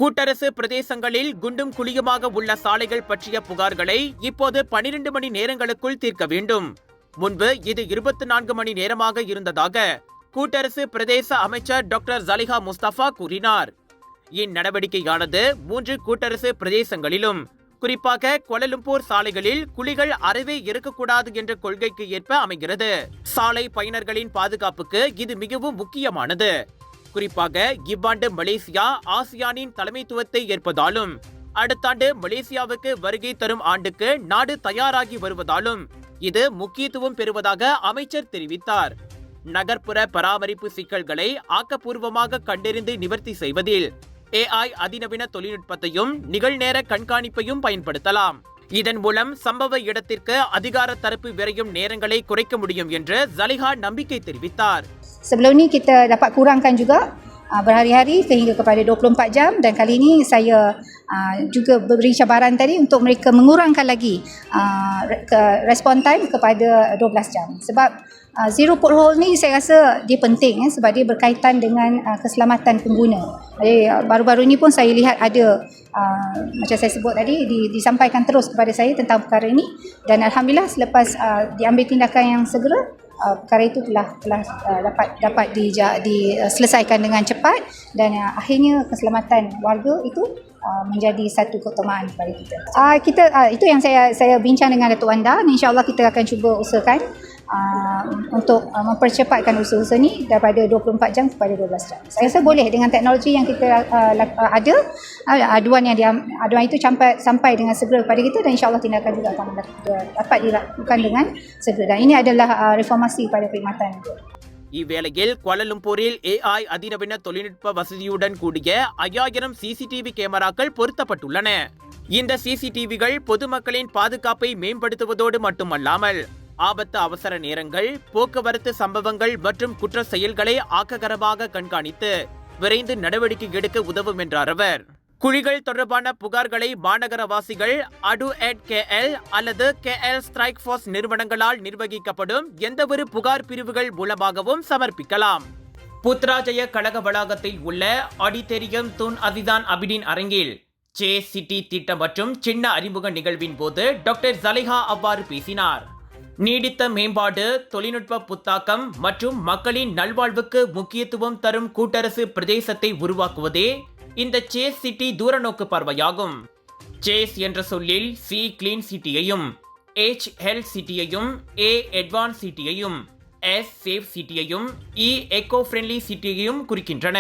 கூட்டரசு பிரதேசங்களில் குண்டும் குழியுமாக உள்ள சாலைகள் பற்றிய புகார்களை இப்போது 12 மணி நேரங்களுக்குள் தீர்க்க வேண்டும். முன்பு இது 24 மணி நேரமாக இருந்ததாக கூட்டரசு பிரதேச அமைச்சர் டாக்டர் ஜலிஹா முஸ்தபா கூறினார். இந்நடவடிக்கையானது 3 கூட்டரசு பிரதேசங்களிலும் குறிப்பாக கோலலம்பூர் சாலைகளில் குழிகள் அறவே இருக்கக்கூடாது என்ற கொள்கைக்கு ஏற்ப அமைகிறது. சாலை பயனர்களின் பாதுகாப்புக்கு இது மிகவும் முக்கியமானது. குறிப்பாக இவ்வாண்டு மலேசியா ஆசியானின் தலைமைத்துவத்தை ஏற்பதாலும் அடுத்த ஆண்டு மலேசியாவுக்கு வருகை தரும் ஆண்டுக்கு நாடு தயாராகி வருவதாலும் இது முக்கியத்துவம் பெறுவதாக அமைச்சர் தெரிவித்தார். நகர்ப்புற பராமரிப்பு சிக்கல்களை ஆக்கப்பூர்வமாக கண்டறிந்து நிவர்த்தி செய்வதில் AI அதிநவீன தொழில்நுட்பத்தையும் நிகழ்நேர கண்காணிப்பையும் பயன்படுத்தலாம். இதன் மூலம் சம்பவ இடத்திற்கு அதிகார தரப்பு விரையும் நேரங்களை குறைக்க முடியும் என்று ஜலிஹா நம்பிக்கை தெரிவித்தார். Sebelum ni kita dapat kurangkan juga berhari-hari sehingga kepada 24 jam dan kali ini saya juga beri cabaran tadi untuk mereka mengurangkan lagi respon time kepada 12 jam. Sebab zero pothole ni saya rasa dia penting sebab dia berkaitan dengan keselamatan pengguna. Jadi baru-baru ni pun saya lihat ada macam saya sebut tadi disampaikan terus kepada saya tentang perkara ini dan alhamdulillah selepas diambil tindakan yang segera perkara itu telah dapat diselesaikan dengan cepat dan akhirnya keselamatan warga itu menjadi satu keutamaan kepada kita. Itu yang saya bincang dengan Datuk Wanda. InsyaAllah kita akan cuba usahakan untuk mempercepatkan usaha-usaha ni daripada 24 jam kepada 12 jam. Saya rasa boleh dengan teknologi yang kita ada, aduan itu sampai dengan segera kepada kita dan insyaAllah tindakan juga akan dapat dilakukan dengan segera. Dan ini adalah reformasi pada perkhidmatan. இவ்வேளையில் கோலலம்பூரில் AI அதிநவீன தொழில்நுட்ப வசதியுடன் கூடிய 5000 CCTV கேமராக்கள் பொருத்தப்பட்டுள்ளன. இந்த CCTVகள் பொதுமக்களின் பாதுகாப்பை மேம்படுத்துவதோடு மட்டுமல்லாமல் ஆபத்து அவசர நேரங்கள், போக்குவரத்து சம்பவங்கள் மற்றும் குற்ற செயல்களை ஆக்ககரமாக கண்காணித்து விரைந்து நடவடிக்கை எடுக்க உதவும் என்றார் அவர். குழிகள் தொடர்பான புகார்களை மாநகரவாசிகள் ADU@KL அல்லது KL ஸ்ட்ரைக் ஃபோர்ஸ் நிறுவனங்களால் நிர்வகிக்கப்படும் எந்தவொரு புகார் பிரிவுகள் மூலமாகவும் சமர்ப்பிக்கலாம். புத்ராஜய கழக வளாகத்தில் உள்ள ஆடிட்டோரியம் தூன் அசிதான் அபிடின் அரங்கில் சே சிட்டி திட்டம் மற்றும் சின்ன அறிமுக நிகழ்வின் போது டாக்டர் ஜலிஹா அவ்வாறு பேசினார். நீடித்த மேம்பாடு, தொழில்நுட்ப புத்தாக்கம் மற்றும் மக்களின் நல்வாழ்வுக்கு முக்கியத்துவம் தரும் கூட்டரசு பிரதேசத்தை உருவாக்குவதே இந்த சேஸ் சிட்டி தூரநோக்கு பார்வையாகும். சேஸ் என்ற சொல்லில் C கிளீன் சிட்டியையும், H ஹெல்த் சிட்டியையும், A அட்வான்ஸ் சிட்டியையும், S சேஃப் சிட்டியையும், E எக்கோ ஃப்ரெண்ட்லி சிட்டியையும் குறிக்கின்றன.